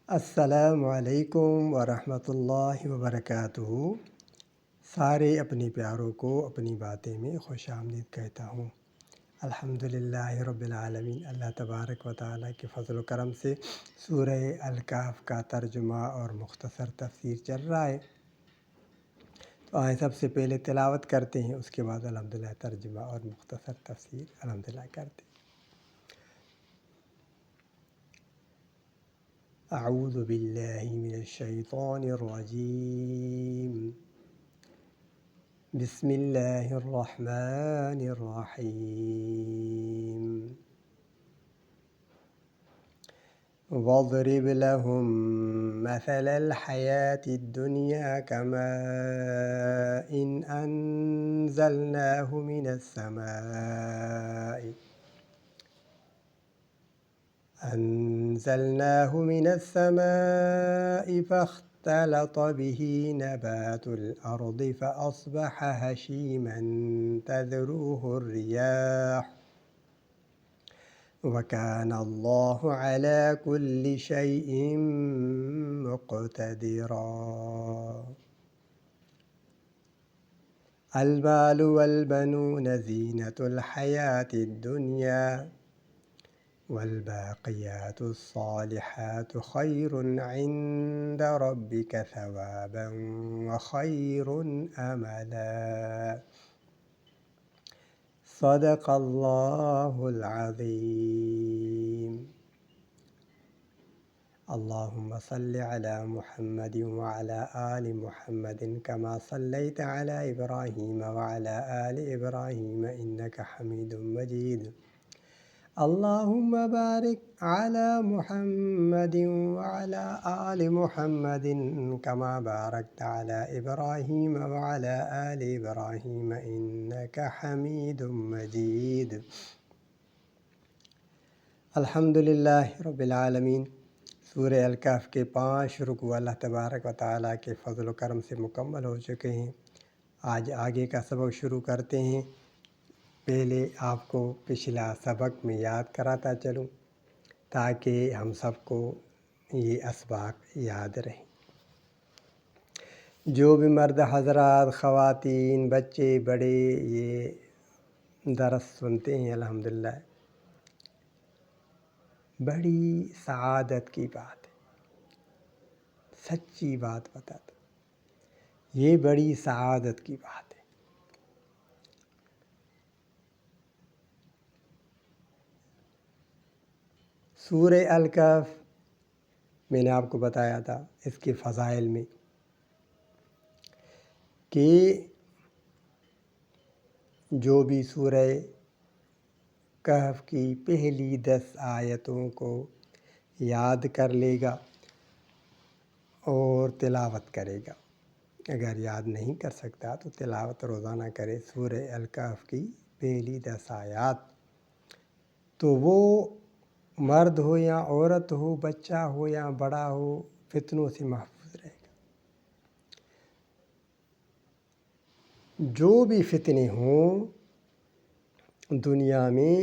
السلام علیکم ورحمۃ اللہ وبرکاتہ۔ سارے اپنے پیاروں کو اپنی باتیں میں خوش آمدید کہتا ہوں۔ الحمدللہ رب العالمین، اللہ تبارک و تعالیٰ کے فضل و کرم سے سورہ الکہف کا ترجمہ اور مختصر تفسیر چل رہا ہے۔ تو آئیں سب سے پہلے تلاوت کرتے ہیں، اس کے بعد الحمدللہ ترجمہ اور مختصر تفسیر الحمدللہ کرتے ہیں۔ اعوذ باللہ من الشیطان الرجیم، بسم اللہ الرحمن الرحیم۔ واضرب لهم مثل الحياة الدنيا كماء أنزلناه من السماء فاختلط به نبات الأرض فأصبح هشيما تذروه الرياح وكان الله على كل شيء مقتدرا۔ المال والبنون زينة الحياة الدنيا والباقيات الصالحات خير عند ربك ثوابا وخير أملا۔ صدق اللہ العظیم۔ اللہم صل علی محمد وعلی آل محمد كما صلیت علی ابراہیم وعلی آل ابراہیم انک حمید مجید۔ اللہم بارک علی محمد وعلی آل محمد كما بارکت علی ابراہیم وعلی آل ابراہیم انک حمید مجید۔ الحمدللہ رب العالمین۔ سورہ الکہف کے 5 رکوع اللہ تبارک و تعالیٰ کے فضل و کرم سے مکمل ہو چکے ہیں۔ آج آگے کا سبق شروع کرتے ہیں۔ پہلے آپ کو پچھلا سبق میں یاد کراتا چلوں تاکہ ہم سب کو یہ اسباق یاد رہیں۔ جو بھی مرد حضرات، خواتین، بچے، بڑے یہ درس سنتے ہیں، الحمدللہ بڑی سعادت کی بات ہے، سچی بات بتاتا، یہ بڑی سعادت کی بات ہے۔ سورہ الکہف میں نے آپ کو بتایا تھا اس کے فضائل میں کہ جو بھی سورہ کہف کی پہلی 10 آیتوں کو یاد کر لے گا اور تلاوت کرے گا، اگر یاد نہیں کر سکتا تو تلاوت روزانہ کرے سورہ الکہف کی پہلی 10 آیات، تو وہ مرد ہو یا عورت ہو، بچہ ہو یا بڑا ہو، فتنوں سے محفوظ رہے گا۔ جو بھی فتنے ہوں دنیا میں،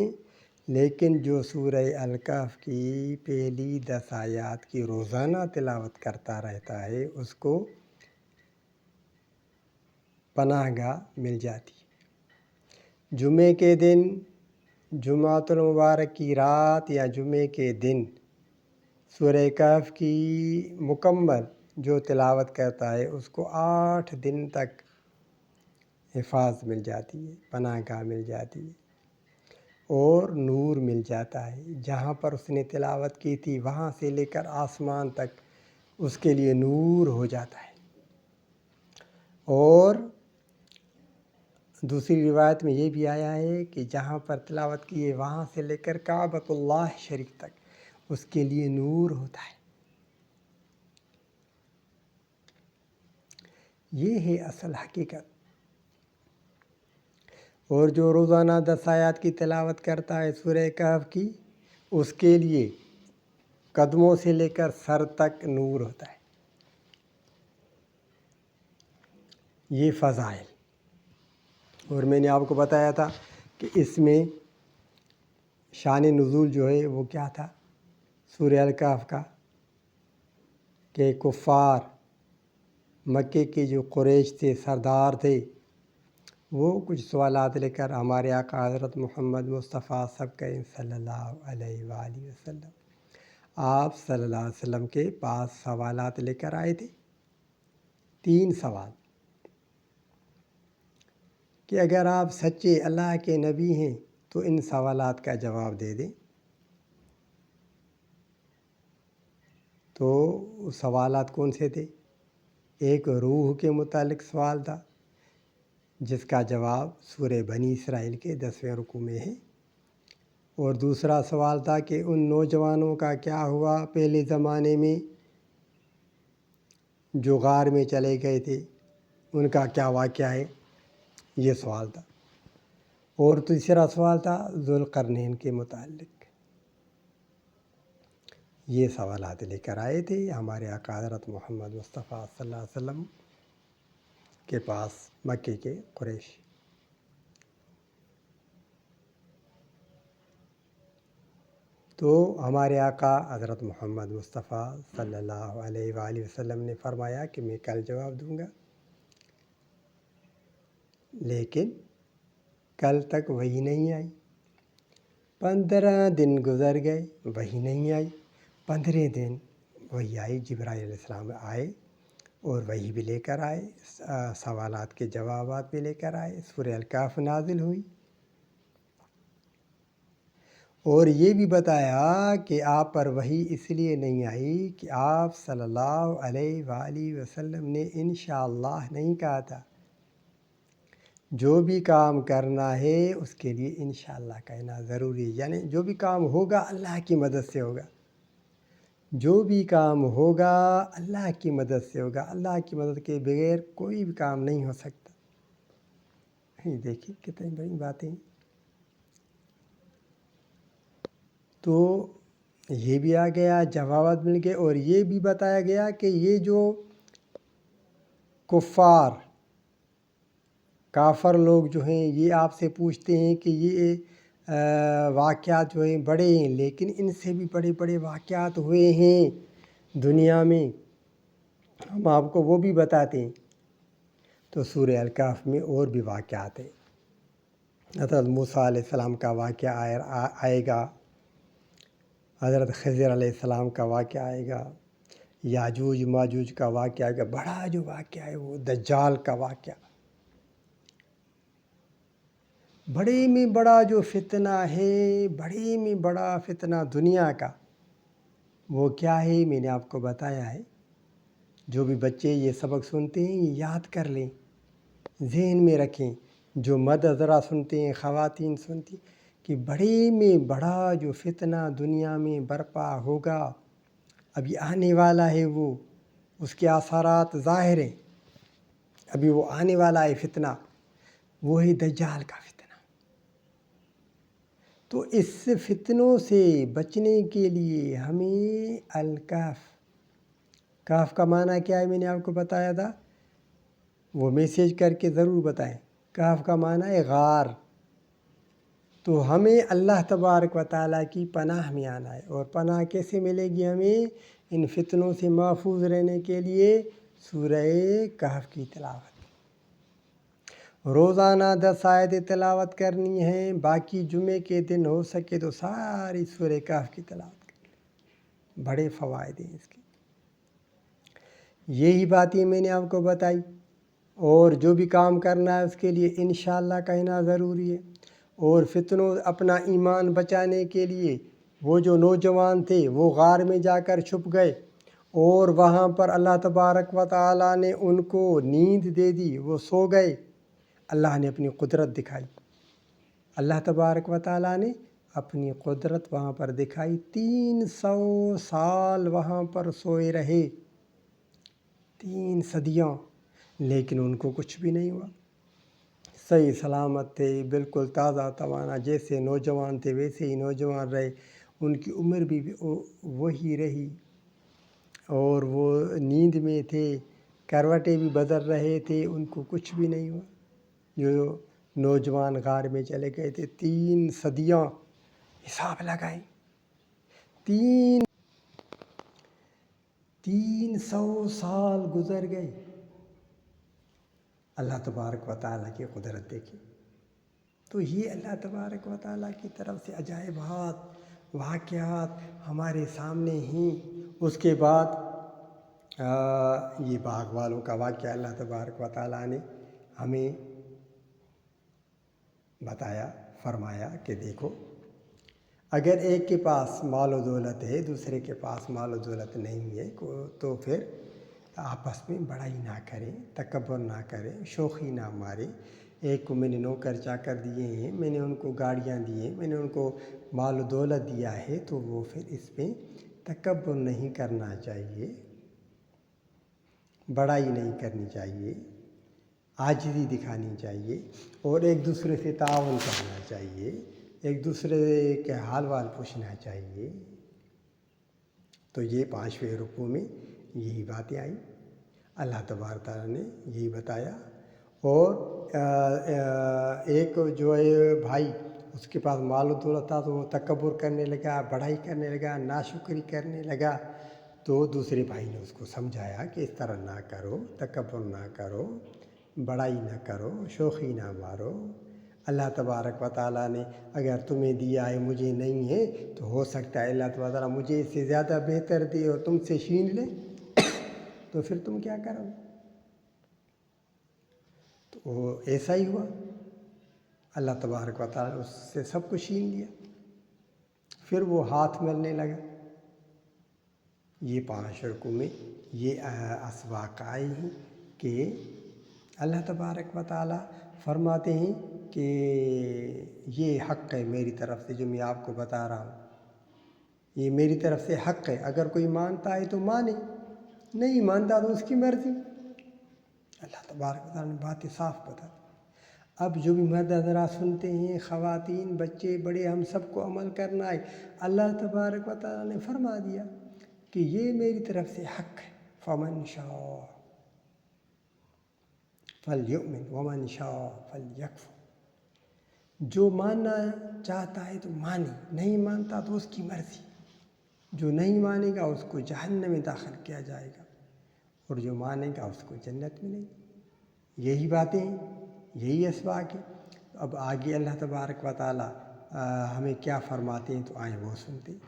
لیکن جو سورہ الکہف کی پہلی 10 آیات کی روزانہ تلاوت کرتا رہتا ہے اس کو پناہ گاہ مل جاتی ہے۔ جمعے کے دن، جمعۃ المبارک کی رات یا جمعے کے دن سورہ کہف کی مکمل جو تلاوت کرتا ہے اس کو 8 دن تک حفاظ مل جاتی ہے، پناہ گاہ مل جاتی ہے اور نور مل جاتا ہے۔ جہاں پر اس نے تلاوت کی تھی وہاں سے لے کر آسمان تک اس کے لیے نور ہو جاتا ہے۔ اور دوسری روایت میں یہ بھی آیا ہے کہ جہاں پر تلاوت کی ہے وہاں سے لے کر کعبۃ اللہ شریف تک اس کے لیے نور ہوتا ہے۔ یہ ہے اصل حقیقت۔ اور جو روزانہ 10 آیات کی تلاوت کرتا ہے سورہ کہف کی، اس کے لیے قدموں سے لے کر سر تک نور ہوتا ہے۔ یہ فضائل، اور میں نے آپ کو بتایا تھا کہ اس میں شان نزول جو ہے وہ کیا تھا سورہ الکہف کا، کہ کفار مکے کے جو قریش تھے، سردار تھے، وہ کچھ سوالات لے کر ہمارے آقا حضرت محمد مصطفیٰ صلی اللہ علیہ وآلہ وسلم، آپ صلی اللہ علیہ وسلم کے پاس سوالات لے کر آئے تھے۔ 3 سوال کہ اگر آپ سچے اللہ کے نبی ہیں تو ان سوالات کا جواب دے دیں۔ تو سوالات کون سے تھے؟ ایک روح کے متعلق سوال تھا، جس کا جواب سورہ بنی اسرائیل کے 10ویں رکوع میں ہے، اور دوسرا سوال تھا کہ ان نوجوانوں کا کیا ہوا پہلے زمانے میں جو غار میں چلے گئے تھے، ان کا کیا واقعہ ہے، یہ سوال تھا۔ اور تیسرا سوال تھا ذوالقرنین کے متعلق۔ یہ سوالات لے کر آئے تھے ہمارے آقا حضرت محمد مصطفیٰ صلی اللہ علیہ وسلم کے پاس مکے کے قریش۔ تو ہمارے آقا حضرت محمد مصطفیٰ صلی اللہ علیہ وآلہ وسلم نے فرمایا کہ میں کل جواب دوں گا، لیکن کل تک وہی نہیں آئی۔ 15 دن گزر گئے، وہی نہیں آئی۔ 15 دن وہی آئی، جبرائیل علیہ السلام آئے اور وہی بھی لے کر آئے، سوالات کے جوابات بھی لے کر آئے، سورہ الکہف نازل ہوئی، اور یہ بھی بتایا کہ آپ پر وحی اس لیے نہیں آئی کہ آپ صلی اللہ علیہ وآلہ وسلم نے انشاءاللہ نہیں کہا تھا۔ جو بھی کام کرنا ہے اس کے لیے انشاءاللہ کہنا ضروری ہے، یعنی جو بھی کام ہوگا اللہ کی مدد سے ہوگا، جو بھی کام ہوگا اللہ کی مدد سے ہوگا، اللہ کی مدد کے بغیر کوئی بھی کام نہیں ہو سکتا۔ یہ دیکھیے کتنی بڑی باتیں ہیں۔ تو یہ بھی آ گیا، جوابات مل گئے، اور یہ بھی بتایا گیا کہ یہ جو کافر لوگ جو ہیں یہ آپ سے پوچھتے ہیں کہ یہ واقعات جو ہیں بڑے ہیں، لیکن ان سے بھی بڑے بڑے واقعات ہوئے ہیں دنیا میں، ہم آپ کو وہ بھی بتاتے ہیں۔ تو سورہ الکہف میں اور بھی واقعات ہیں۔ حضرت موسیٰ علیہ السلام کا واقعہ آئے گا، حضرت خضر علیہ السلام کا واقعہ آئے گا، یاجوج ماجوج کا واقعہ آئے گا، بڑا جو واقعہ ہے وہ دجال کا واقعہ، بڑے میں بڑا جو فتنہ ہے، بڑے میں بڑا فتنہ دنیا کا، وہ کیا ہے میں نے آپ کو بتایا ہے۔ جو بھی بچے یہ سبق سنتے ہیں یہ یاد کر لیں، ذہن میں رکھیں، جو مرد حضرات سنتے ہیں، خواتین سنتی ہیں، کہ بڑے میں بڑا جو فتنہ دنیا میں برپا ہوگا، ابھی آنے والا ہے، وہ اس کے اثرات ظاہر ہیں، ابھی وہ آنے والا ہے فتنہ، وہ ہے دجال کا فتنہ۔ تو اس فتنوں سے بچنے کے لیے ہمیں کاف کا معنی کیا ہے میں نے آپ کو بتایا تھا، وہ میسیج کر کے ضرور بتائیں۔ کاف کا معنی ہے غار۔ تو ہمیں اللہ تبارک و تعالیٰ کی پناہ میں آنا ہے، اور پناہ کیسے ملے گی ہمیں؟ ان فتنوں سے محفوظ رہنے کے لیے سورہ کہف کی تلاوت، روزانہ 10 آیتیں تلاوت کرنی ہیں، باقی جمعے کے دن ہو سکے تو ساری سورہ کہف کی تلاوت کرنی، بڑے فوائد ہیں اس کے۔ یہی باتیں میں نے آپ کو بتائی، اور جو بھی کام کرنا ہے اس کے لیے انشاءاللہ کہنا ضروری ہے۔ اور فتنوں اپنا ایمان بچانے کے لیے وہ جو نوجوان تھے وہ غار میں جا کر چھپ گئے، اور وہاں پر اللہ تبارک و تعالیٰ نے ان کو نیند دے دی، وہ سو گئے، اللہ نے اپنی قدرت دکھائی، اللہ تبارک و تعالیٰ نے اپنی قدرت وہاں پر دکھائی، 300 سال وہاں پر سوئے رہے، 3 صدیاں، لیکن ان کو کچھ بھی نہیں ہوا، صحیح سلامت تھے، بالکل تازہ توانا، جیسے نوجوان تھے ویسے ہی نوجوان رہے، ان کی عمر بھی وہی رہی، اور وہ نیند میں تھے، کروٹیں بھی بدل رہے تھے، ان کو کچھ بھی نہیں ہوا۔ جو نوجوان غار میں چلے گئے تھے، 3 صدیاں، حساب لگائیں، 300 سال گزر گئے. اللہ تبارک و تعالیٰ کی قدرت دیکھی. تو یہ اللہ تبارک و تعالیٰ کی طرف سے عجائبات واقعات ہمارے سامنے ہیں. اس کے بعد یہ باغ والوں کا واقعہ اللہ تبارک و تعالیٰ نے ہمیں بتایا، فرمایا کہ دیکھو اگر ایک کے پاس مال و دولت ہے، دوسرے کے پاس مال و دولت نہیں ہے، تو پھر آپس میں بڑائی نہ کریں، تکبر نہ کریں، شوخی نہ ماریں. ایک کو میں نے نوکر چاکر دیے ہیں، میں نے ان کو گاڑیاں دی ہیں، میں نے ان کو مال و دولت دیا ہے، تو وہ پھر اس پہ تکبر نہیں کرنا چاہیے، بڑائی نہیں کرنی چاہیے، عاجزی دکھانی چاہیے، اور ایک دوسرے سے تعاون کرنا چاہیے، ایک دوسرے کے حال وال پوچھنا چاہیے. تو یہ 5ویں رکوع میں یہی باتیں آئیں، اللہ تبارک تعالیٰ نے یہی بتایا. اور ایک جو ہے بھائی، اس کے پاس مال و دولت تھا تو وہ تکبر کرنے لگا، بڑائی کرنے لگا، ناشکری کرنے لگا. تو دوسرے بھائی نے اس کو سمجھایا کہ اس طرح نہ کرو، تکبر نہ کرو، بڑائی نہ کرو، شوخی نہ مارو. اللہ تبارک و تعالیٰ نے اگر تمہیں دیا ہے، مجھے نہیں ہے، تو ہو سکتا ہے اللہ تبارک و تعالیٰ مجھے اس سے زیادہ بہتر دے اور تم سے چھین لے، تو پھر تم کیا کرو؟ تو ایسا ہی ہوا، اللہ تبارک و تعالیٰ نے اس سے سب کچھ چھین لیا. پھر وہ ہاتھ ملنے لگا. یہ 5 رکوع میں یہ اسباق آئے ہیں کہ اللہ تبارک و تعالیٰ فرماتے ہیں کہ یہ حق ہے میری طرف سے جو میں آپ کو بتا رہا ہوں، یہ میری طرف سے حق ہے. اگر کوئی مانتا ہے تو مانے، نہیں مانتا تو اس کی مرضی. اللہ تبارک و تعالیٰ نے باتیں صاف بتا. اب جو بھی مرد حضرات سنتے ہیں، خواتین، بچے، بڑے، ہم سب کو عمل کرنا ہے. اللہ تبارک و تعالیٰ نے فرما دیا کہ یہ میری طرف سے حق ہے. فمن شاء فلیؤمن ومن شاء فلیکفر. جو ماننا چاہتا ہے تو مانے، نہیں مانتا تو اس کی مرضی. جو نہیں مانے گا اس کو جہنم میں داخل کیا جائے گا، اور جو مانے گا اس کو جنت ملے گی. یہی باتیں، یہی اسباق ہے. اب آگے اللہ تبارک و تعالیٰ ہمیں کیا فرماتے ہیں تو آئیں وہ سنتے ہیں.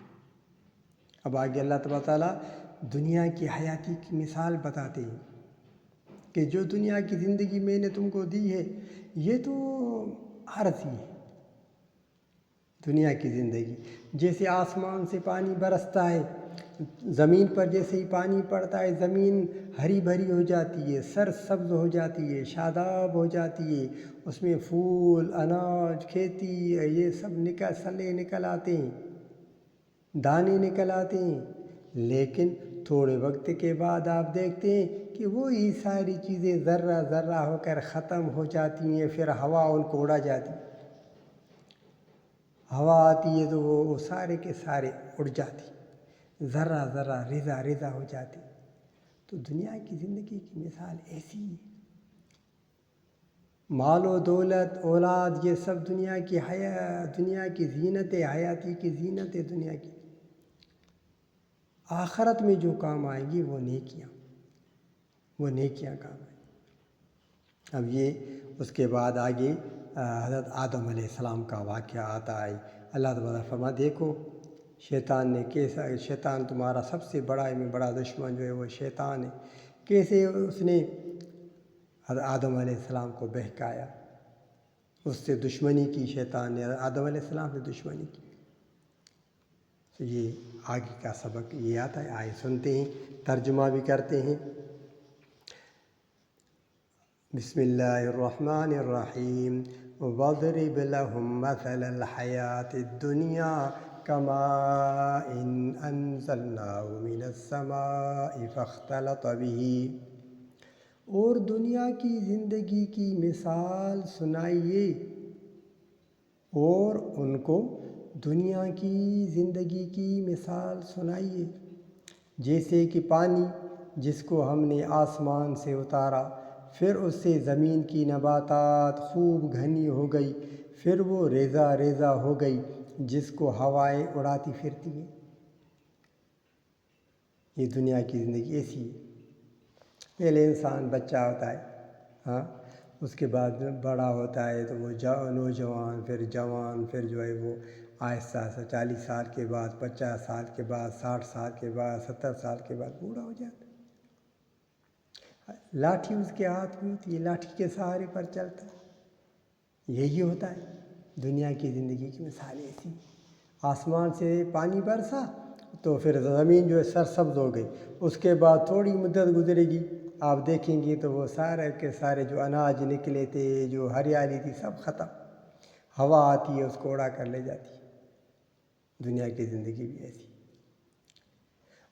اب آگے اللہ تبارک و تعالیٰ دنیا کی حیاتی کی مثال بتاتے ہیں کہ جو دنیا کی زندگی میں نے تم کو دی ہے، یہ تو عارضی ہے. دنیا کی زندگی جیسے آسمان سے پانی برستا ہے، زمین پر جیسے ہی پانی پڑتا ہے زمین ہری بھری ہو جاتی ہے، سرسبز ہو جاتی ہے، شاداب ہو جاتی ہے. اس میں پھول، اناج، کھیتی، یہ سب سلے نکل آتے ہیں، دانے نکل آتے ہیں. لیکن تھوڑے وقت کے بعد آپ دیکھتے ہیں کہ وہی ساری چیزیں ذرہ ذرہ ہو کر ختم ہو جاتی ہیں. پھر ہوا ان کو اڑا جاتی، ہوا آتی ہے تو وہ سارے کے سارے اڑ جاتی، ذرہ ذرہ ریزہ ریزہ ہو جاتی. تو دنیا کی زندگی کی مثال ایسی ہے. مال و دولت، اولاد، یہ سب دنیا کی زینت ہے، حیاتی کی زینت ہے دنیا کی. آخرت میں جو کام آئیں گی وہ نیکیاں کام آئیں. اب یہ اس کے بعد آگے حضرت آدم علیہ السلام کا واقعہ آتا ہے. اللہ تعالیٰ فرما دیکھو شیطان تمہارا سب سے بڑا میں بڑا دشمن جو ہے وہ شیطان ہے. کیسے اس نے حضرت آدم علیہ السلام کو بہکایا، اس سے دشمنی کی. شیطان نے آدم علیہ السلام سے دشمنی کی. تو یہ آگے کا سبق یہ آتا ہے. آئے سنتے ہیں، ترجمہ بھی کرتے ہیں. بسم اللہ الرحمن الرحیم. وَاضْرِبْ لَهُمْ مَثَلَ الْحَيَاةِ الدُّنْيَا كَمَاءٍ أَنزَلْنَاهُ مِنَ السَّمَاءِ فَاخْتَلَطَ بِهِ. اور دنیا کی زندگی کی مثال سنائیے، اور ان کو دنیا کی زندگی کی مثال سنائیے، جیسے کہ پانی جس کو ہم نے آسمان سے اتارا، پھر اس سے زمین کی نباتات خوب گھنی ہو گئی، پھر وہ ریزہ ریزہ ہو گئی جس کو ہوائیں اڑاتی پھرتی ہیں. یہ دنیا کی زندگی ایسی ہے۔ پہلے انسان بچہ ہوتا ہے، ہاں، اس کے بعد بڑا ہوتا ہے تو وہ نوجوان، پھر جوان، پھر جو ہے وہ آہستہ آہستہ 40 سال کے بعد، 50 سال کے بعد، 60 سال کے بعد، 70 سال کے بعد بوڑھا ہو جاتا ہے۔ لاٹھی اس کے ہاتھ میں ہوتی ہے، لاٹھی کے سہارے پر چلتا ہے۔ یہی ہوتا ہے دنیا کی زندگی کی مثال ایسی۔ آسمان سے پانی برسا تو پھر زمین جو ہے سرسبز ہو گئی، اس کے بعد تھوڑی مدت گزرے گی، آپ دیکھیں گے تو وہ سارے کے سارے جو اناج نکلے تھے، جو ہریالی تھی، سب ختم۔ ہوا آتی ہے اس کو اڑا کر لے جاتی ہے۔ دنیا کی زندگی بھی ایسی۔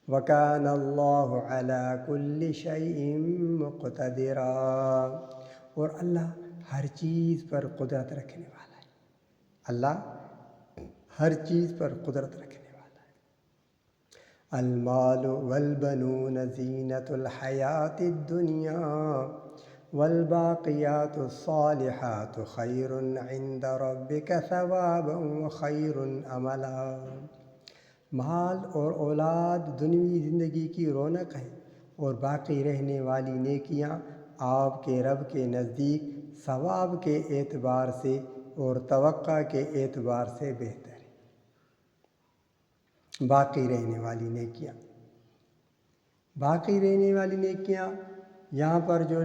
وَكَانَ اللَّهُ عَلَىٰ كُلِّ شَيْءٍ مُقْتَدِرًا، اور اللہ ہر چیز پر قدرت رکھنے والا ہے۔ اللہ ہر چیز پر قدرت رکھنے والا ہے۔ المال والبنون زینۃ الحیات الدنیا والباقیات الصالحات خیر عند ربک ثوابا وخیر املا۔ مال اور اولاد دنیوی زندگی کی رونق ہے، اور باقی رہنے والی نیکیاں آپ کے رب کے نزدیک ثواب کے اعتبار سے اور توقع کے اعتبار سے بہتر ہے۔ باقی رہنے والی نیکیاں، باقی رہنے والی نیکیاں، یہاں پر جو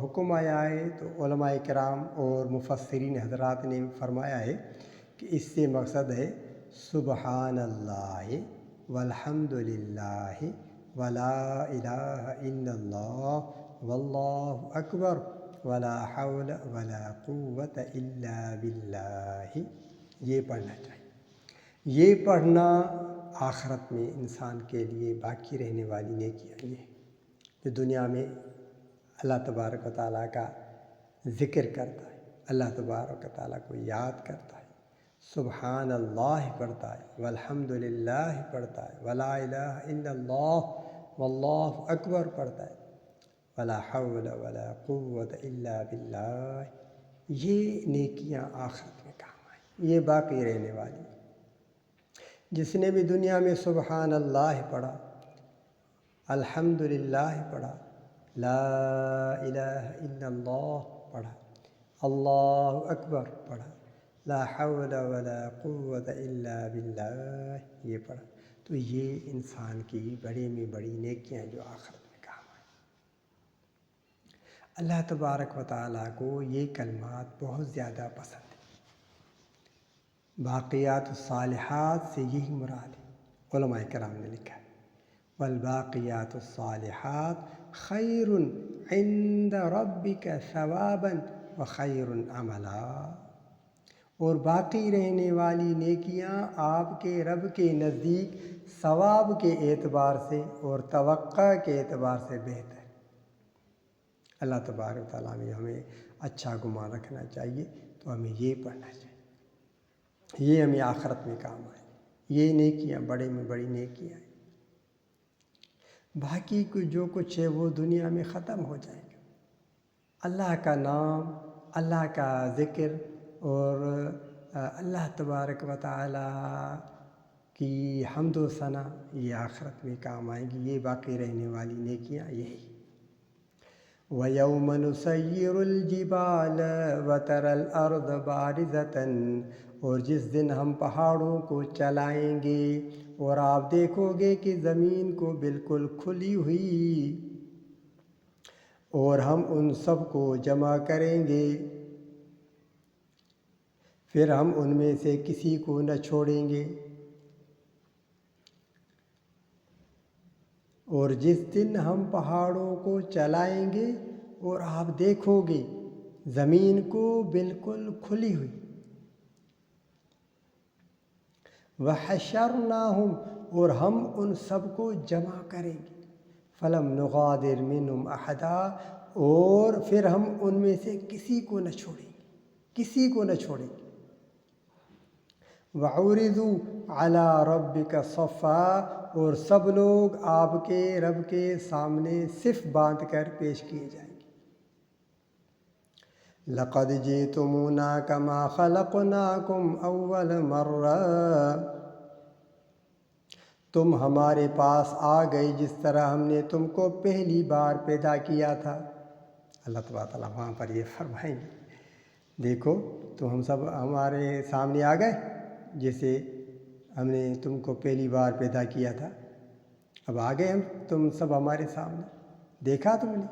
حکم آیا ہے تو علماء کرام اور مفسرین حضرات نے فرمایا ہے کہ اس سے مقصد ہے سبحان اللہ والحمد للہ ولا الہ الا اللہ واللہ اکبر ولا حول ولا قوت الا باللہ، یہ پڑھنا چاہیے۔ یہ پڑھنا آخرت میں انسان کے لیے باقی رہنے والی نیکیاں یہ ہے جو دنیا میں اللہ تبارک و تعالیٰ کا ذکر کرتا ہے، اللہ تبارک و تعالیٰ کو یاد کرتا ہے، سبحان اللہ پڑھتا ہے، والحمد للہ پڑھتا ہے، ولا الہ الا اللہ واللہ اکبر پڑھتا ہے، ولا حول ولا قوت الا باللہ، یہ نیکیاں آخرت میں کام آئیں، یہ باقی رہنے والی۔ جس نے بھی دنیا میں سبحان اللہ پڑھا، الحمد للہ پڑھا، لا الہ الا اللہ پڑھا، اللہ اکبر پڑھا، لا حول ولا قوت الا باللہ یہ پڑھا، تو یہ انسان کی بڑی میں بڑی نیکیاں جو آخرت میں کام آئیں۔ اللہ تبارک و تعالیٰ کو یہ کلمات بہت زیادہ پسند ہیں۔ باقیات الصالحات سے یہی مراد ہے، علماء کرام نے لکھا ہے والباقیات الصالحات خیر عند ربک ثوابا وخیر عملا، اور باقی رہنے والی نیکیاں آپ کے رب کے نزدیک ثواب کے اعتبار سے اور توقع کے اعتبار سے بہتر ہے۔ اللہ تبارک و تعالیٰ میں ہمیں اچھا گمان رکھنا چاہیے، تو ہمیں یہ پڑھنا چاہیے، یہ ہمیں آخرت میں کام آئے، یہ نیکیاں بڑے میں بڑی نیکیاں ہیں۔ باقی جو کچھ ہے وہ دنیا میں ختم ہو جائے گا۔ اللہ کا نام، اللہ کا ذکر اور اللہ تبارک و تعالیٰ کی حمد و ثنا، یہ آخرت میں کام آئیں گی، یہ باقی رہنے والی نیکیاں یہی۔ وَيَوْمَ نُسَيِّرُ الْجِبَالَ وَتَرَى الْأَرْضَ بَارِزَةً، اور جس دن ہم پہاڑوں کو چلائیں گے اور آپ دیکھو گے کہ زمین کو بالکل کھلی ہوئی، اور ہم ان سب کو جمع کریں گے، پھر ہم ان میں سے کسی کو نہ چھوڑیں گے۔ اور جس دن ہم پہاڑوں کو چلائیں گے اور آپ دیکھو گے زمین کو بالکل کھلی ہوئی، وَحَشَرْنَاهُمْ، اور ہم ان سب کو جمع کریں گے، فَلَمْ نُغَادِرْ مِنْهُمْ أَحَدًا، اور پھر ہم ان میں سے کسی کو نہ چھوڑیں گے، کسی کو نہ چھوڑیں گے۔ وَعُرِضُوا عَلَىٰ رَبِّكَ صَفًّا، اور سب لوگ آپ کے رب کے سامنے صف باندھ کر پیش کیے جائیں گے۔ لَقَدْ جِئْتُمُونَا كَمَا خَلَقْنَاكُمْ أَوَّلَ مَرَّةٍ، تم ہمارے پاس آ گئے جس طرح ہم نے تم کو پہلی بار پیدا کیا تھا۔ اللہ تبارک تعالیٰ وہاں پر یہ فرمائیں گے، دیکھو تو ہم سب ہمارے سامنے آ گئے جیسے ہم نے تم کو پہلی بار پیدا کیا تھا، اب آ گئے ہم، تم سب ہمارے سامنے، دیکھا تم نے۔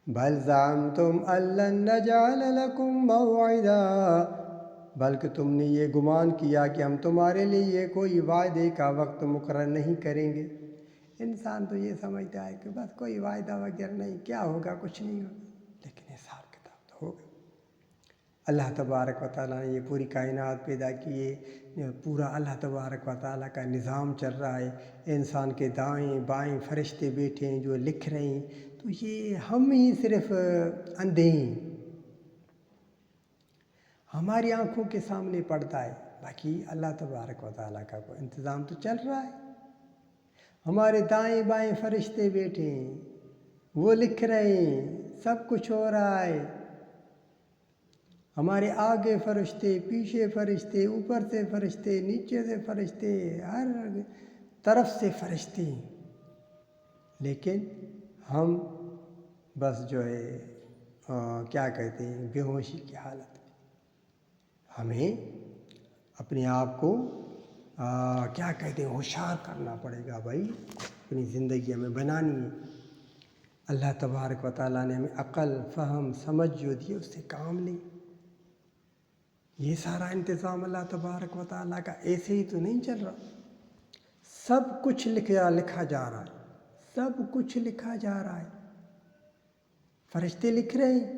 بل زعمتم ان لن نجعل لكم موعدا، بلکہ تم نے یہ گمان کیا کہ ہم تمہارے لیے کوئی وعدے کا وقت مقرر نہیں کریں گے۔ انسان تو یہ سمجھتا ہے کہ بس کوئی وعدہ وغیرہ نہیں، کیا ہوگا، کچھ نہیں ہوگا، لیکن حساب کتاب تو ہوگا۔ اللہ تبارک و تعالیٰ نے یہ پوری کائنات پیدا کیے، پورا اللہ تبارک و تعالیٰ کا نظام چل رہا ہے، انسان کے دائیں بائیں فرشتے بیٹھے ہیں جو لکھ رہے ہیں، تو یہ ہم ہی صرف اندھے ہیں، ہماری آنکھوں کے سامنے پڑتا ہے، باقی اللہ تبارک و تعالیٰ کا کوئی انتظام تو چل رہا ہے۔ ہمارے دائیں بائیں فرشتے بیٹھے ہیں، وہ لکھ رہے ہیں، سب کچھ ہو رہا ہے، ہمارے آگے فرشتے، پیچھے فرشتے، اوپر سے فرشتے، نیچے سے فرشتے، ہر طرف سے فرشتے ہیں، لیکن ہم بس جو ہے کیا کہتے ہیں، بے ہوشی کی حالت میں۔ ہمیں اپنے آپ کو کیا کہتے ہیں، ہوشیار کرنا پڑے گا بھائی، اپنی زندگی ہمیں بنانی ہے۔ اللہ تبارک و تعالیٰ نے ہمیں عقل، فہم، سمجھ جو دی، اس سے کام لیں۔ یہ سارا انتظام اللہ تبارک و تعالیٰ کا ایسے ہی تو نہیں چل رہا، سب کچھ لکھا جا رہا ہے، سب کچھ لکھا جا رہا ہے، فرشتے لکھ رہے ہیں،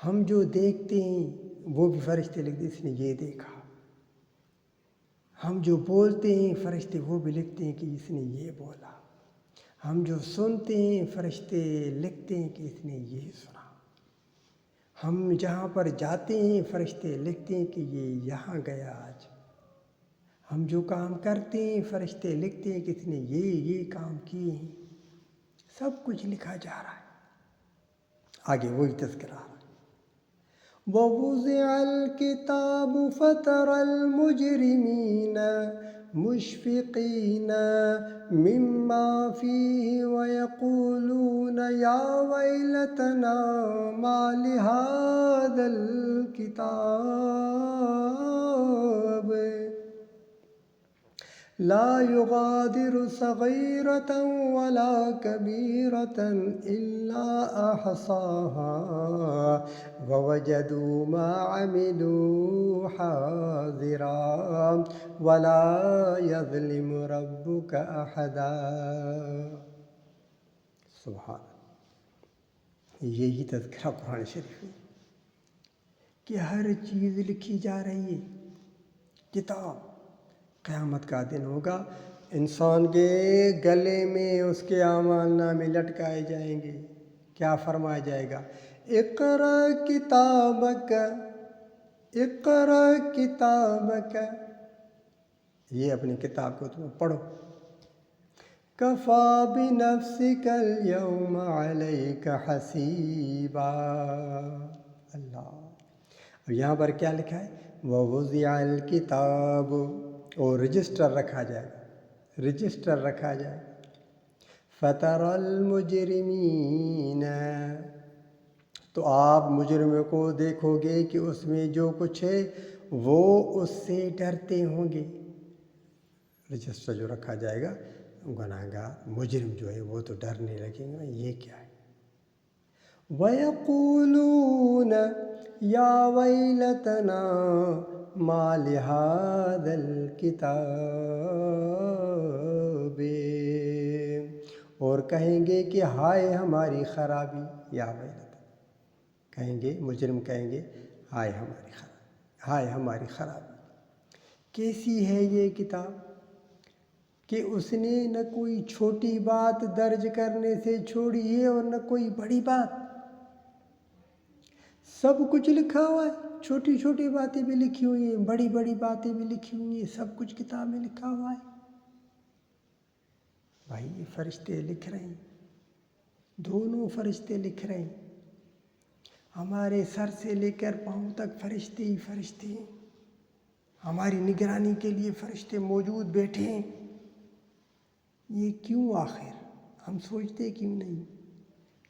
ہم جو دیکھتے ہیں وہ بھی فرشتے لکھتے ہیں، اس نے یہ دیکھا، ہم جو بولتے ہیں فرشتے وہ بھی لکھتے ہیں کہ اس نے یہ بولا، ہم جو سنتے ہیں فرشتے لکھتے ہیں کہ اس نے یہ سنا، ہم جہاں پر جاتے ہیں فرشتے لکھتے ہیں کہ یہ یہاں گیا آج، ہم جو کام کرتے ہیں فرشتے لکھتے ہیں کہ اس نے یہ کام کیے ہیں، سب کچھ لکھا جا رہا ہے۔ آگے وہی تذکرہ آ رہا ہے، وَوُضِعَ الْكِتَابُ فَتَرَى الْمُجْرِمِينَ مُشْفِقِينَ مِمَّا فِيهِ وَيَقُولُونَ يَا وَيْلَتَنَا مَا لِهَذَا الْكِتَابِ لا يغادر صغيرة ولا كبيرة إلا أحصاها ووجدوا ما عملوا حاضرا ولا يظلم ربك أحدا۔ سبحان اللہ، یہی تذکرہ قرآن شریف میں کہ ہر چیز لکھی جا رہی ہے، کتاب۔ قیامت کا دن ہوگا، انسان کے گلے میں اس کے اعمال نامے لٹکائے جائیں گے، کیا فرمایا جائے گا، اقرأ کتابک، اقرأ کتابک، یہ اپنی کتاب کو تم پڑھو، کفی بنفسک اليوم علیک حسیبا۔ اللہ، اب یہاں پر کیا لکھا ہے، وَوُضِعَ الْكِتَابُ، اور رجسٹر رکھا جائے گا، رجسٹر رکھا جائے گا، فَتَرَى الْمُجْرِمِينَ، تو آپ مجرموں کو دیکھو گے کہ اس میں جو کچھ ہے وہ اس سے ڈرتے ہوں گے۔ رجسٹر جو رکھا جائے گا، گناہگار مجرم جو ہے وہ تو ڈرنے لگیں گے، یہ کیا ہے، وَيَقُولُونَ يَا وَيْلَتَنَا مَا لِهَذَا الْكِتَابِ، اور کہیں گے کہ ہائے ہماری خرابی، یا ویلتنا، کہیں گے مجرم، کہیں گے ہائے ہماری خرابی، ہائے ہماری خرابی۔ کیسی ہے یہ کتاب کہ اس نے نہ کوئی چھوٹی بات درج کرنے سے چھوڑی ہے اور نہ کوئی بڑی بات، سب کچھ لکھا ہوا ہے، چھوٹی چھوٹی باتیں بھی لکھی ہوئی ہیں، بڑی بڑی باتیں بھی لکھی ہوئی ہیں، سب کچھ کتاب میں لکھا ہوا ہے۔ بھائی یہ فرشتے لکھ رہے ہیں، دونوں فرشتے لکھ رہے ہیں، ہمارے سر سے لے کر پاؤں تک فرشتے ہی فرشتے ہیں، ہماری نگرانی کے لیے فرشتے موجود بیٹھے ہیں. یہ کیوں آخر؟ ہم سوچتے کیوں نہیں؟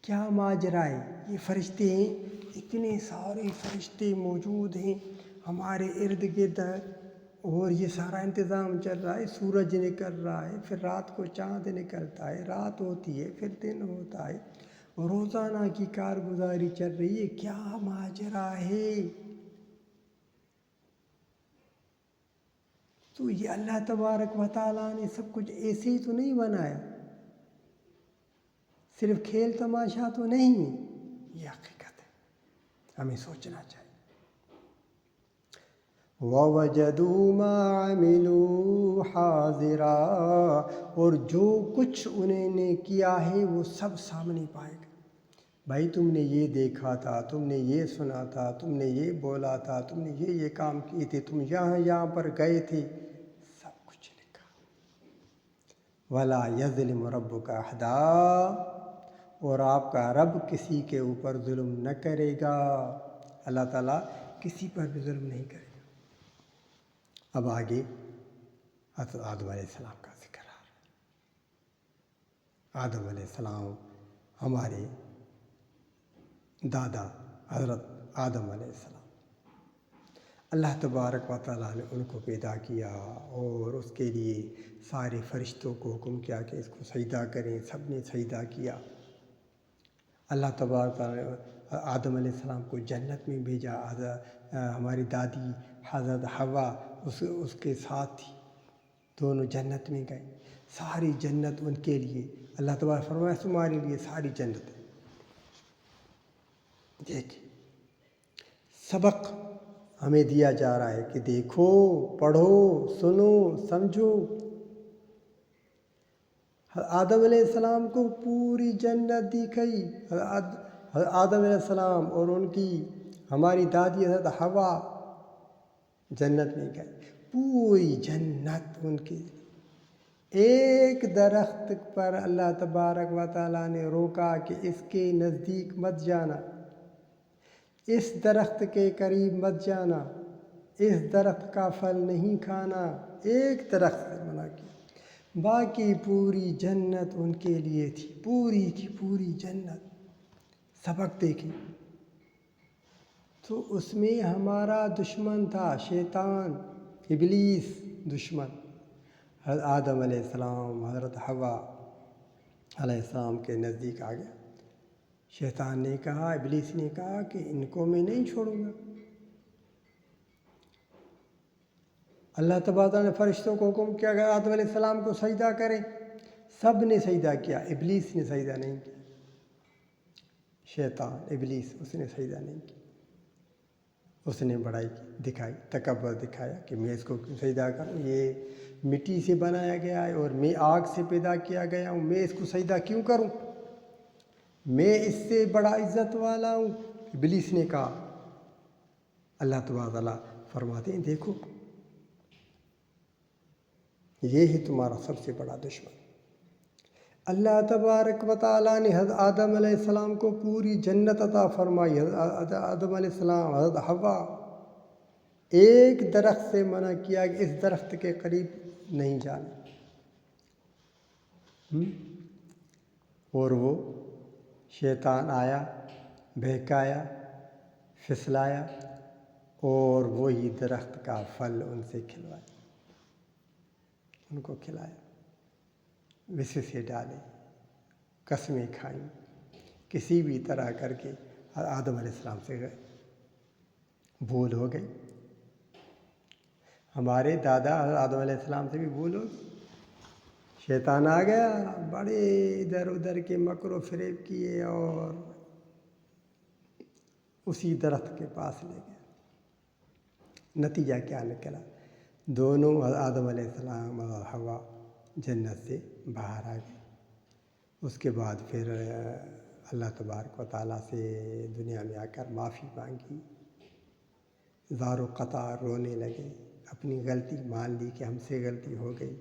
کیا ماجرا ہے؟ یہ فرشتے ہیں، اتنے سارے فرشتے موجود ہیں ہمارے ارد گرد، اور یہ سارا انتظام چل رہا ہے. سورج نکل رہا ہے، پھر رات کو چاند نکلتا ہے، رات ہوتی ہے، پھر دن ہوتا ہے، روزانہ کی کارگزاری چل رہی ہے. کیا ماجرا ہے؟ تو یہ اللہ تبارک و تعالیٰ نے سب کچھ ایسے ہی تو نہیں بنایا، صرف کھیل تماشا تو نہیں ہے. یہ حقیقت ہے، ہمیں سوچنا چاہیے. وَوَجَدُوا مَا عَمِلُوا حَاضِرًا، اور جو کچھ انہیں نے کیا ہے وہ سب سامنے پائے گا. بھائی تم نے یہ دیکھا تھا، تم نے یہ سنا تھا، تم نے یہ بولا تھا، تم نے یہ کام کیے تھے، تم یہاں پر گئے تھے، سب کچھ لکھا. وَلَا يَظْلِمُ رَبُّكَ أَحَدًا، اور آپ کا رب کسی کے اوپر ظلم نہ کرے گا. اللہ تعالیٰ کسی پر بھی ظلم نہیں کرے گا. اب آگے حضرت آدم علیہ السلام کا ذکر آ رہا ہے. آدم علیہ السلام ہمارے دادا حضرت آدم علیہ السلام، اللہ تبارک و تعالیٰ نے ان کو پیدا کیا اور اس کے لیے سارے فرشتوں کو حکم کیا کہ اس کو سجدہ کریں. سب نے سجدہ کیا. اللہ تبارک و تعالیٰ نے آدم علیہ السلام کو جنت میں بھیجا. ہماری دادی حضرت حوا اس کے ساتھ تھی، دونوں جنت میں گئے. ساری جنت ان کے لیے، اللہ تبارک فرمایا تمہارے لیے ساری جنت ہے. دیکھیں، سبق ہمیں دیا جا رہا ہے کہ دیکھو، پڑھو، سنو، سمجھو. آدم علیہ السلام کو پوری جنت دکھائی. آدم علیہ السلام اور ان کی ہماری دادی حضرت حوا جنت میں گئے. پوری جنت ان کے لیے. ایک درخت پر اللہ تبارک و تعالیٰ نے روکا کہ اس کے نزدیک مت جانا، اس درخت کے قریب مت جانا، اس درخت کا پھل نہیں کھانا. ایک درخت سے منع کیا، باقی پوری جنت ان کے لیے تھی، پوری کی پوری جنت. سبق دیکھیں. تو اس میں ہمارا دشمن تھا شیطان، ابلیس دشمن. حضرت آدم علیہ السلام حضرت حوا علیہ السلام کے نزدیک آ گیا. شیطان نے کہا، ابلیس نے کہا کہ ان کو میں نہیں چھوڑوں گا. اللہ تبارک نے فرشتوں کو حکم کیا کہ آدم علیہ السلام کو سجدہ کریں. سب نے سجدہ کیا، ابلیس نے سجدہ نہیں کیا. شیطان ابلیس اس نے سجدہ نہیں کیا. اس نے بڑائی دکھائی، تکبر دکھایا کہ میں اس کو کیوں سجدہ کروں، یہ مٹی سے بنایا گیا ہے اور میں آگ سے پیدا کیا گیا ہوں، میں اس کو سجدہ کیوں کروں، میں اس سے بڑا عزت والا ہوں. ابلیس نے کہا. اللہ تبارک فرماتے ہیں دیکھو، یہ ہے تمہارا سب سے بڑا دشمن. اللہ تبارک و تعالیٰ نے حضرت آدم علیہ السلام کو پوری جنت عطا فرمائی. حضرت آدم علیہ السلام، حضرت حوا، ایک درخت سے منع کیا کہ اس درخت کے قریب نہیں جانا. اور وہ شیطان آیا، بہکایا، پھسلایا اور وہی درخت کا پھل ان سے کھلوایا، ان کو کھلایا، وسوسے ڈالے، قسمیں کھائیں، کسی بھی طرح کر کے آدم علیہ السلام سے بھول ہو گئی. ہمارے دادا آدم علیہ السلام سے بھی بھول ہو گئی. شیطان آ گیا، بڑے ادھر ادھر کے مکر و فریب کیے اور اسی درخت کے پاس لے گیا. نتیجہ کیا نکلا؟ دونوں آدم علیہ السلام اور حوا جنت سے باہر آ گئے. اس کے بعد پھر اللہ تبارک و تعالیٰ سے دنیا میں آ کر معافی مانگی. زار و قطار رونے لگے، اپنی غلطی مان لی کہ ہم سے غلطی ہو گئی،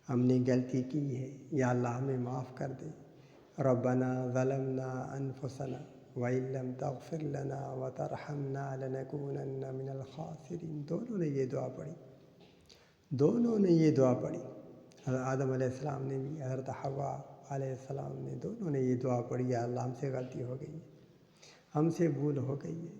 ہم نے غلطی کی ہے، یا اللہ ہمیں معاف کر دے. ربنا ظلمنا انفسنا وَإِن لَّمْ تَغْفِرْ لَنَا وَتَرْحَمْنَا لَنَكُونَنَّ مِنَ الْخَاسِرِينَ۔ دونوں نے یہ دعا پڑھی، دونوں نے یہ دعا پڑھی، حضرت آدم علیہ السلام نے بھی، حضرت حوا علیہ السلام نے، دونوں نے یہ دعا پڑھی، یا اللہ ہم سے غلطی ہو گئی ہے، ہم سے بھول ہو گئی ہے،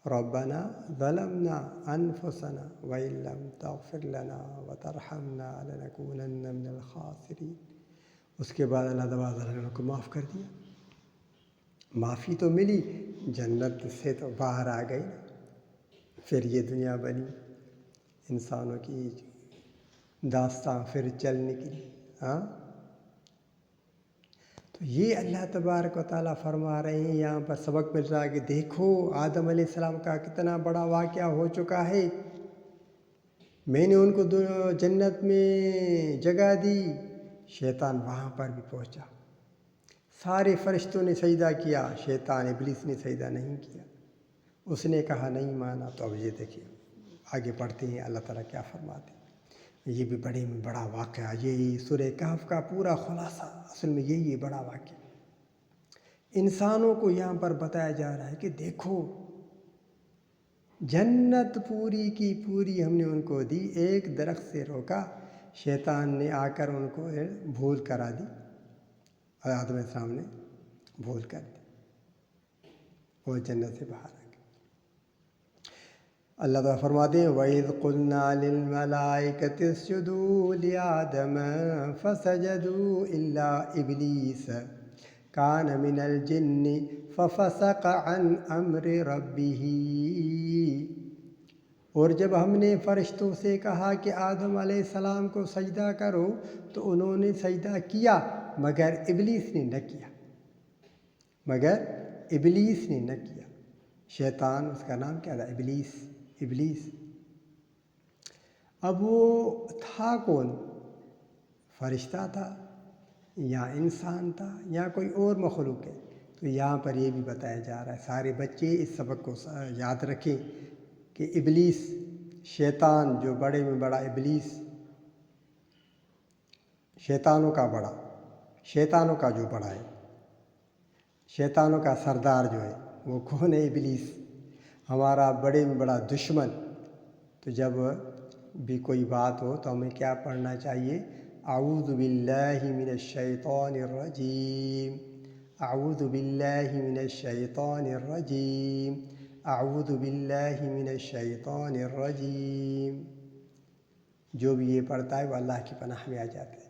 ربنا ظلمنا انفسنا وإن لم تغفر لنا وترحمنا لنكونن من الخاسرین۔ اس کے بعد اللہ تعالیٰ نے کو معاف کر دیا، معافی تو ملی، جنت سے تو باہر آ گئی نا، پھر یہ دنیا بنی، انسانوں کی داستان پھر چل نکلی۔ ہاں، تو یہ اللہ تبارک و تعالیٰ فرما رہے ہیں، یہاں پر سبق مل رہا ہے کہ دیکھو آدم علیہ السلام کا کتنا بڑا واقعہ ہو چکا ہے، میں نے ان کو جنت میں جگہ دی، شیطان وہاں پر بھی پہنچا، سارے فرشتوں نے سجدہ کیا، شیطان ابلیس نے سجدہ نہیں کیا، اس نے کہا نہیں مانا۔ تو اب یہ دیکھیے آگے پڑھتے ہیں اللہ تعالیٰ کیا فرماتے ہیں۔ یہ بھی بڑے میں بڑا واقعہ، یہ سورہ کہف کا پورا خلاصہ، اصل میں یہی ہے بڑا واقعہ۔ انسانوں کو یہاں پر بتایا جا رہا ہے کہ دیکھو جنت پوری کی پوری ہم نے ان کو دی، ایک درخت سے روکا، شیطان نے آ کر ان کو بھول کرا دی، آدم علیہ السلام نے بھول کر دی، وہ جنت سے باہر آ گئے۔ اللہ تعالیٰ فرماتے ہیں وَإِذْ قُلْنَا لِلْمَلَائِكَةِ اسْجُدُوا لِآدَمَ فَسَجَدُوا إِلَّا إِبْلِيسَ كَانَ مِنَ الْجِنِّ فَفَسَقَ عَنْ أَمْرِ رَبِّهِ۔ اور جب ہم نے فرشتوں سے کہا کہ آدم علیہ السلام کو سجدہ کرو تو انہوں نے سجدہ کیا مگر ابلیس نے نہ کیا، مگر ابلیس نے نہ کیا۔ شیطان، اس کا نام کیا تھا؟ ابلیس۔ اب وہ تھا کون؟ فرشتہ تھا یا انسان تھا یا کوئی اور مخلوق ہے؟ تو یہاں پر یہ بھی بتایا جا رہا ہے، سارے بچے اس سبق کو یاد رکھیں کہ ابلیس، شیطان جو بڑے میں بڑا ابلیس، شیطانوں کا بڑا، شیطانوں کا جو بڑا ہے، شیطانوں کا سردار جو ہے وہ کون ہے؟ ابلیس، ہمارا بڑے میں بڑا دشمن۔ تو جب بھی کوئی بات ہو تو ہمیں کیا پڑھنا چاہیے؟ اعوذ باللہ من الشیطان الرجیم، اعوذ باللہ من الشیطان الرجیم، اعوذ باللہ من الشیطان الرجیم۔ جو بھی یہ پڑھتا ہے وہ اللہ کی پناہ میں آ جاتا ہے۔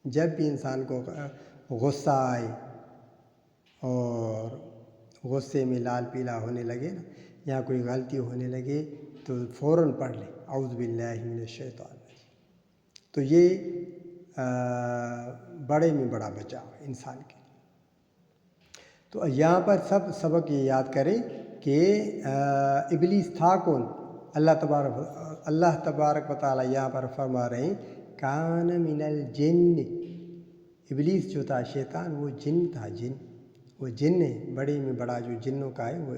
جب بھی انسان کو غصہ آئے اور غصے میں لال پیلا ہونے لگے نا، یا کوئی غلطی ہونے لگے تو فوراً پڑھ لے اعوذ باللہ من الشیطان الرجیم۔ تو یہ بڑے میں بڑا بچاؤ ہے انسان کے۔ تو یہاں پر سب سبق یہ یاد کریں کہ ابلیس تھا کون؟ اللہ تبارک و تعالیٰ یہاں پر فرما رہے ہیں کان من الجن۔ ابلیس جو تھا شیطان، وہ جن تھا، جن، وہ جن ہے، بڑے میں بڑا جو جنوں کا ہے وہ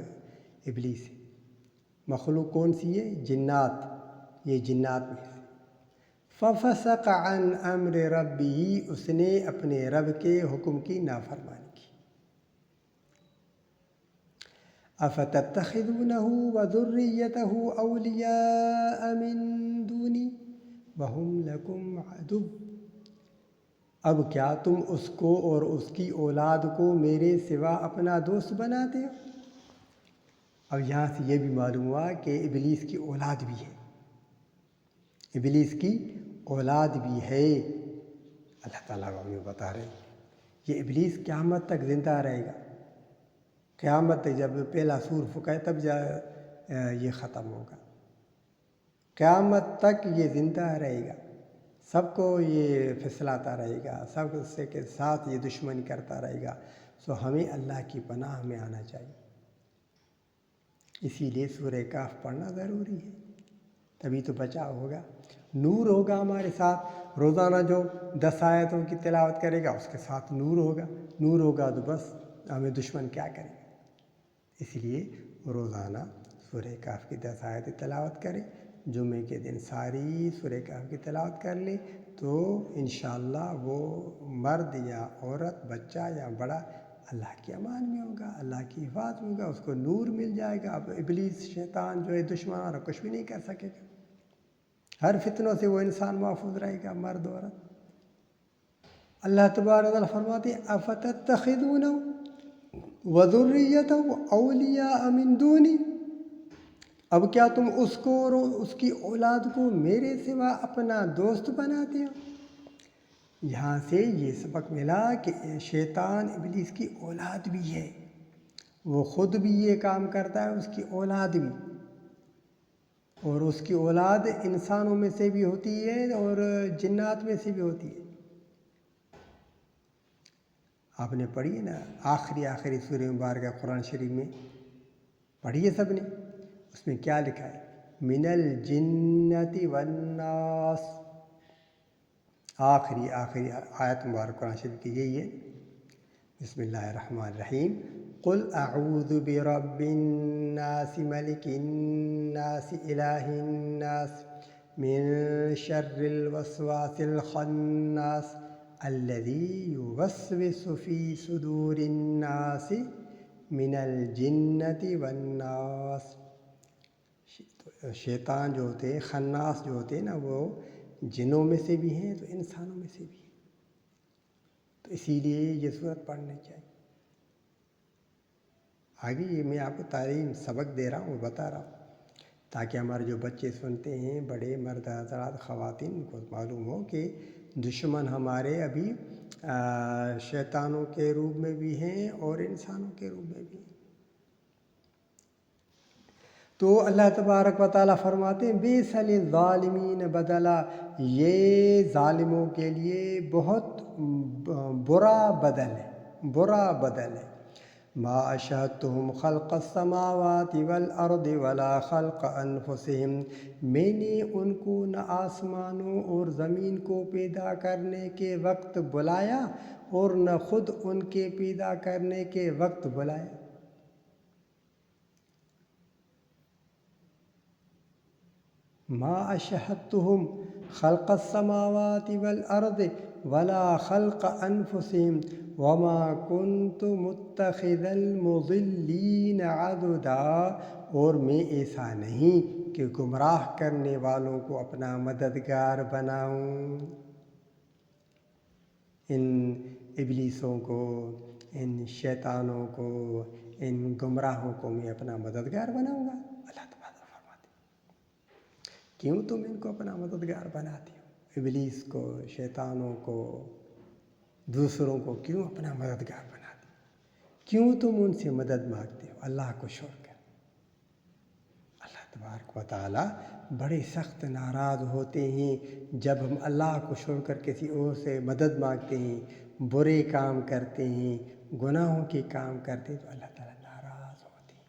ابلیس ہے۔ مخلوق کون سی ہے؟ جنات، یہ جنات میں سے۔ فَفَسَقَ عَنْ أَمْرِ رَبِّهِ، اس نے اپنے رب کے حکم کی نافرمانی کی۔ أَفَتَتَّخِذُونَهُ وَذُرِّيَّتَهُ أَوْلِيَاءَ مِن دُونِي وَهُمْ لَكُمْ عَدُوٌّ۔ اب کیا تم اس کو اور اس کی اولاد کو میرے سوا اپنا دوست بناتے ہو؟ اب یہاں سے یہ بھی معلوم ہوا کہ ابلیس کی اولاد بھی ہے، ابلیس کی اولاد بھی ہے۔ اللہ تعالیٰ ہمیں بتا رہے ہیں یہ ابلیس قیامت تک زندہ رہے گا، قیامت تک جب پہلا سور پھونکے تب یہ ختم ہوگا، قیامت تک یہ زندہ رہے گا، سب کو یہ پھسلاتا رہے گا، سب سے کے ساتھ یہ دشمنی کرتا رہے گا۔ سو ہمیں اللہ کی پناہ میں آنا چاہیے، اسی لیے سورہ کہف پڑھنا ضروری ہے، تبھی تو بچاؤ ہوگا، نور ہوگا ہمارے ساتھ۔ روزانہ جو 10 آیتوں کی تلاوت کرے گا اس کے ساتھ نور ہوگا، نور ہوگا تو بس ہمیں دشمن کیا کرے گا۔ اس لیے روزانہ سورہ کہف کی 10 آیتیں تلاوت کریں، جمعے کے دن ساری سورہ کہف کی تلاوت کر لیں تو انشاءاللہ وہ مرد یا عورت، بچہ یا بڑا اللہ کے امان میں ہوگا، اللہ کی حفاظت میں ہوگا، اس کو نور مل جائے گا. اب ابلیس شیطان جو ہے دشمن اور کچھ بھی نہیں کر سکے گا. ہر فتنوں سے وہ انسان محفوظ رہے گا، مرد عورت. اللہ تبارک و تعالیٰ فرماتے ہیں افتتخذونه وذریته اولیاء من دونی، اب کیا تم اس کو اور اس کی اولاد کو میرے سوا اپنا دوست بناتے ہو. یہاں سے یہ سبق ملا کہ شیطان ابلیس کی اولاد بھی ہے، وہ خود بھی یہ کام کرتا ہے، اس کی اولاد بھی، اور اس کی اولاد انسانوں میں سے بھی ہوتی ہے اور جنات میں سے بھی ہوتی ہے. آپ نے پڑھی ہے نا آخری سورہ مبارکہ قرآن شریف میں، پڑھی ہے سب نے. اس میں کیا لکھا ہے؟ من الجنت والناس. آخری آیت مبارک قرآن شریف کی یہی ہے. بسم اللہ الرحمن الرحیم. قل اعوذ برب الناس ملک الناس الہ الناس من شر الوسواس الخناس الذی یوسوس فی صدور الناس من الجنت والناس. شیطان جو ہوتے ہیں، خناس جو ہوتے ہیں نا، وہ جنوں میں سے بھی ہیں تو انسانوں میں سے بھی ہیں. تو اسی لیے یہ سورت پڑھنی چاہیے. آگے یہ میں آپ کو تعلیم سبق دے رہا ہوں، بتا رہا ہوں، تاکہ ہمارے جو بچے سنتے ہیں، بڑے مرد حضرات، خواتین کو معلوم ہو کہ دشمن ہمارے ابھی شیطانوں کے روپ میں بھی ہیں اور انسانوں کے روپ میں بھی ہیں. تو اللہ تبارک و تعالیٰ فرماتے ہیں بئس للظالمین بدلا، یہ ظالموں کے لیے بہت برا بدل ہے. ما اشہدتہم خلق السماوات والارض ولا خلق انفسہم، میں نے ان کو نہ آسمانوں اور زمین کو پیدا کرنے کے وقت بلایا اور نہ خود ان کے پیدا کرنے کے وقت بلایا. ما اشہدتہم خلق السماوات والارض ولا خلق انفسہم وما کنت متخذ المضلین عضدا، اور میں ایسا نہیں کہ گمراہ کرنے والوں کو اپنا مددگار بناؤں. ان ابلیسوں کو، ان شیطانوں کو، ان گمراہوں کو میں اپنا مددگار بناؤں گا. اللہ تعالیٰ فرماتے ہیں کیوں تم ان کو اپنا مددگار بناتے ہو؟ ابلیس کو، شیطانوں کو، دوسروں کو کیوں اپنا مددگار بناتے ہو؟ کیوں تم ان سے مدد مانگتے ہو اللہ کو چھوڑ کر؟ اللہ تبارک و تعالیٰ بڑے سخت ناراض ہوتے ہیں جب ہم اللہ کو چھوڑ کر کسی اور سے مدد مانگتے ہیں، برے کام کرتے ہیں، گناہوں کے کام کرتے ہیں، تو اللہ تعالیٰ ناراض ہوتے ہیں.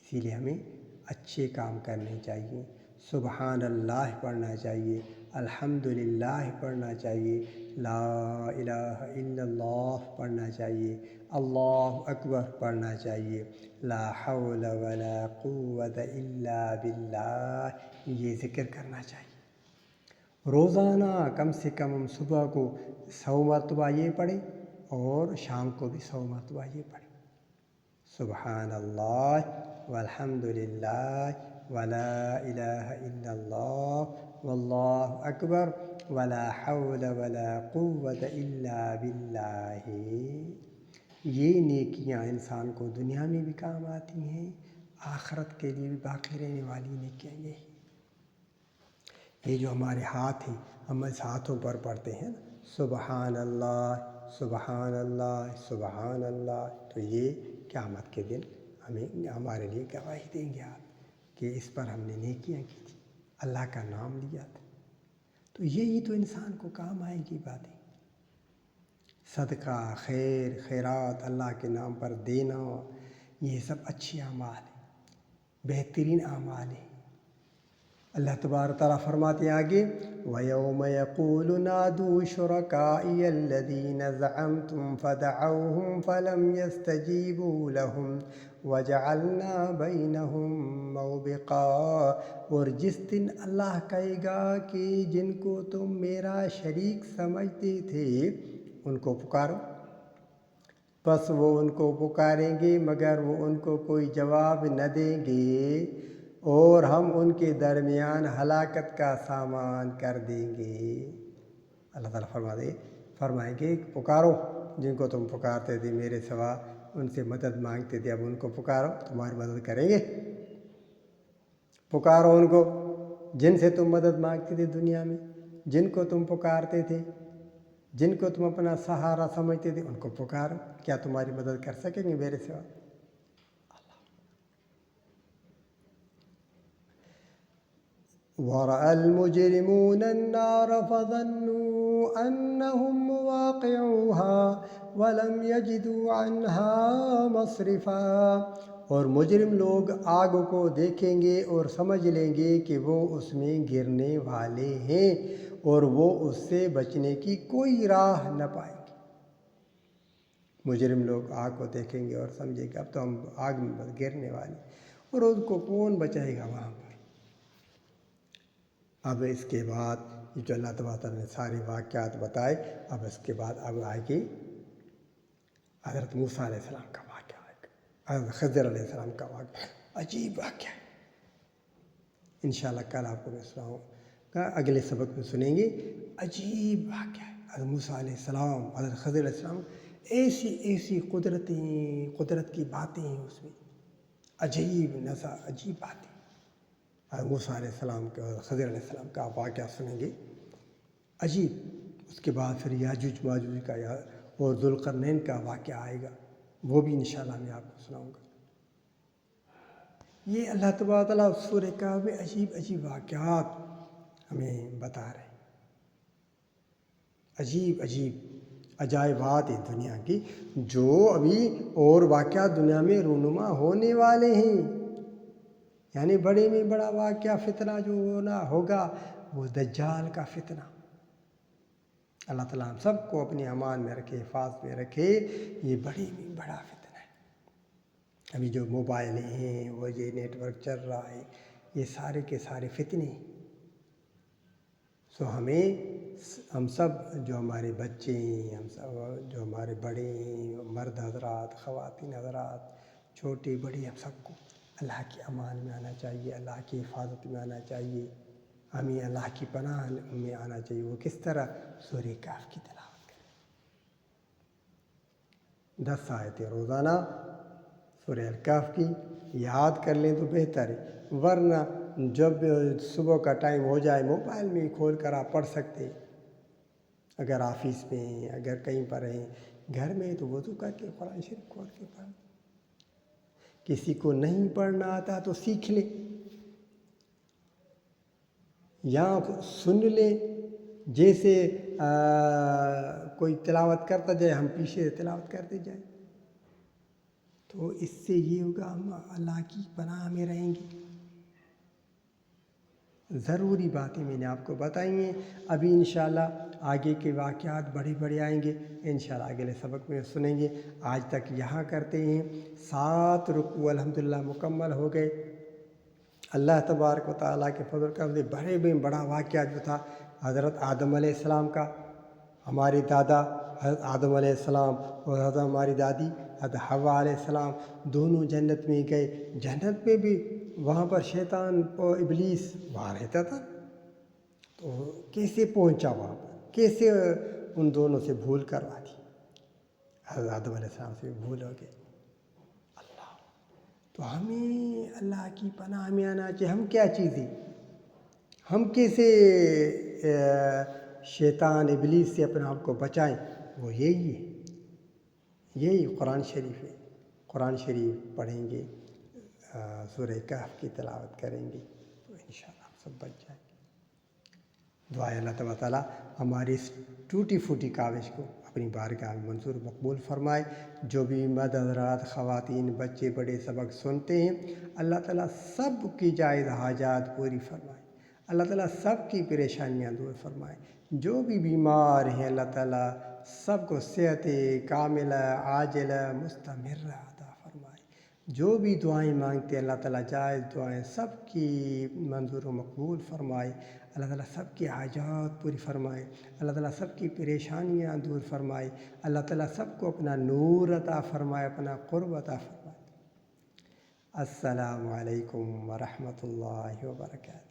اسی لیے ہمیں اچھے کام کرنے چاہیے. سبحان اللہ پڑھنا چاہیے، الحمدللہ پڑھنا چاہیے، لا الہ الا اللہ پڑھنا چاہیے، اللہ اکبر پڑھنا چاہیے، لا حول ولا قوت الا باللہ یہ ذکر کرنا چاہیے. روزانہ کم سے کم ہم صبح کو 100 مرتبہ یہ پڑھیں اور شام کو بھی 100 مرتبہ یہ پڑھیں. سبحان اللہ والحمد للہ ولا الہ الا اللہ واللہ اکبر ولا حول ولا قوت الا باللہ. یہ نیکیاں انسان کو دنیا میں بھی کام آتی ہیں، آخرت کے لیے بھی باقی رہنے والی نیکیاں یہی. یہ جو ہمارے ہاتھ ہیں، ہم اس ہاتھوں پر پڑھتے ہیں سبحان اللہ سبحان اللہ سبحان اللہ، تو یہ قیامت کے دن ہمارے لیے گواہی دیں گے آپ کہ اس پر ہم نے نیکیاں کی تھی، اللہ کا نام لیا تھا. تو یہی تو انسان کو کام آئے گی باتیں. صدقہ، خیر، خیرات، اللہ کے نام پر دینا، یہ سب اچھے اعمال ہیں، بہترین اعمال ہیں. اللہ تبارک تعالیٰ فرماتے ہیں آگے وَيَوْمَ يَقُولُ نَادُوا شُرَكَائِيَ الَّذِينَ زَعَمْتُمْ فَدَعَوْهُمْ فَلَمْ يَسْتَجِيبُوا لَهُمْ وَجَعَلْنَا بَيْنَهُمْ مَوْبِقًا، اور جس دن اللہ کہے گا کہ جن کو تم میرا شریک سمجھتے تھے ان کو پکارو. بس وہ ان کو پکاریں گے مگر وہ ان کو کوئی جواب نہ دیں گے، اور ہم ان کے درمیان ہلاکت کا سامان کر دیں گے۔ اللہ تعالیٰ فرمائیں گے پکارو جن کو تم پکارتے تھے میرے سوا، ان سے مدد مانگتے تھے، اب ان کو پکارو تمہاری مدد کریں گے۔ پکارو ان کو جن سے تم مدد مانگتے تھے دنیا میں، جن کو تم پکارتے تھے، جن کو تم اپنا سہارا سمجھتے تھے، ان کو پکارو، کیا تمہاری مدد کر سکیں گے میرے سوا؟ وَرَأَى الْمُجْرِمُونَ النَّارَ فَظَنُّوا أَنَّهُمْ مُوَاقِعُوهَا وَلَمْ يَجِدُوا عَنْهَا مَصْرِفًا، اور مجرم لوگ آگ کو دیکھیں گے اور سمجھ لیں گے کہ وہ اس میں گرنے والے ہیں، اور وہ اس سے بچنے کی کوئی راہ نہ پائیں گے۔ مجرم لوگ آگ کو دیکھیں گے اور سمجھیں کہ اب تو ہم آگ میں گرنے والے، اور ان کو کون بچائے گا وہاں پر؟ اب اس کے بعد یہ جو اللہ تعالیٰ نے سارے واقعات بتائے، اب اس کے بعد اب آئے گی حضرت موسیٰ علیہ السلام کا واقعہ، آئے گا حضرت خضر علیہ السلام کا واقعہ، عجیب واقعہ ہے۔ انشاءاللہ کل آپ کو میں سناؤں گا، اگلے سبق میں سنیں گے۔ عجیب واقعہ ہے، حضرت موسیٰ علیہ السلام، حضرت خضر علیہ السلام، ایسی قدرت کی باتیں ہیں اس میں، عجیب باتیں۔ حضرت موسیٰ علیہ السلام کے اور خضر علیہ السلام کا آپ واقعہ سنیں گے، عجیب۔ اس کے بعد پھر یاجوج ماجوج کا اور ذوالقرنین کا واقعہ آئے گا، وہ بھی انشاءاللہ میں آپ کو سناؤں گا۔ یہ اللہ تبارک تعالیٰ سورہ کہف میں عجیب واقعات ہمیں بتا رہے ہیں، عجائبات ہیں دنیا کی، جو ابھی اور واقعات دنیا میں رونما ہونے والے ہیں۔ یعنی بڑے میں بڑا واقعہ فتنہ جو ہوگا وہ دجال کا فتنہ۔ اللہ تعالیٰ ہم سب کو اپنے امان میں رکھے، حفاظت میں رکھے۔ یہ بڑے میں بڑا فتنہ ہے۔ ابھی جو موبائل ہیں، وہ یہ نیٹ ورک چل رہا ہے، یہ سارے کے سارے فتنے ہیں۔ ہم سب جو ہمارے بچے ہیں، ہم سب جو ہمارے بڑے ہیں، مرد حضرات، خواتین حضرات، چھوٹے بڑے، ہم سب کو اللہ کے امان میں آنا چاہیے، اللہ کی حفاظت میں آنا چاہیے، ہمیں اللہ کی پناہ میں آنا چاہیے۔ وہ کس طرح؟ سورہ کہف کی تلاوت کریں، 10 آیتیں روزانہ سورہ الکہف کی یاد کر لیں تو بہتر ہے، ورنہ جب صبح کا ٹائم ہو جائے موبائل میں کھول کر آپ پڑھ سکتے ہیں۔ اگر آفس میں ہیں، اگر کہیں پر ہیں، گھر میں تو وضو کر کے قرآن شریف کھول کے پڑھیں۔ کسی کو نہیں پڑھنا آتا تو سیکھ لیں، یا سن لیں، جیسے کوئی تلاوت کرتا جائے ہم پیچھے تلاوت کرتے جائیں، تو اس سے یہ ہوگا ہم اللہ کی پناہ میں رہیں گے۔ ضروری باتیں میں نے آپ کو بتائی ہیں۔ ابھی انشاءاللہ آگے کے واقعات بڑے آئیں گے، انشاءاللہ اگلے سبق میں سنیں گے۔ آج تک یہاں کرتے ہیں، 7 رکوع الحمدللہ مکمل ہو گئے۔ اللہ تبارک و تعالیٰ کے فضل کا بڑے میں بڑا واقعہ جو تھا حضرت آدم علیہ السلام کا، ہمارے دادا حضرت آدم علیہ السلام اور حضرت ہماری دادی حضرت حوا علیہ السلام دونوں جنت میں گئے۔ جنت میں بھی وہاں پر شیطان اور ابلیس وہاں رہتا تھا، تو کیسے پہنچا وہاں پر، کیسے ان دونوں سے بھول کروا دی؟ حضرت آدم علیہ السلام سے بھول ہو گئے۔ تو ہمیں اللہ کی پناہ میں آنا چاہیے۔ ہم کیا چیزیں، ہم کیسے شیطان ابلیس سے اپنے آپ کو بچائیں؟ وہ یہی ہے، یہی قرآن شریف ہے۔ قرآن شریف پڑھیں گے، سورہ کہف کی تلاوت کریں گے تو انشاءاللہ ہم سب بچ جائیں گے۔ دعائے اللہ تعالیٰ ہماری اس ٹوٹی پھوٹی کاوش کو اپنی بارگاہ میں منظور مقبول فرمائے۔ جو بھی مرد حضرات، خواتین، بچے بڑے سبق سنتے ہیں، اللہ تعالیٰ سب کی جائز حاجات پوری فرمائے، اللہ تعالیٰ سب کی پریشانیاں دور فرمائے۔ جو بھی بیمار ہیں، اللہ تعالیٰ سب کو صحت کاملہ عاجلہ مستمرہ عطا فرمائے۔ جو بھی دعائیں مانگتے ہیں اللہ تعالیٰ جائز دعائیں سب کی منظور و مقبول فرمائے، اللہ تعالیٰ سب کی حاجات پوری فرمائے، اللہ تعالیٰ سب کی پریشانیاں دور فرمائے، اللہ تعالیٰ سب کو اپنا نور عطا فرمائے، اپنا قرب عطا فرمائے۔ السلام علیکم ورحمۃ اللہ وبرکاتہ۔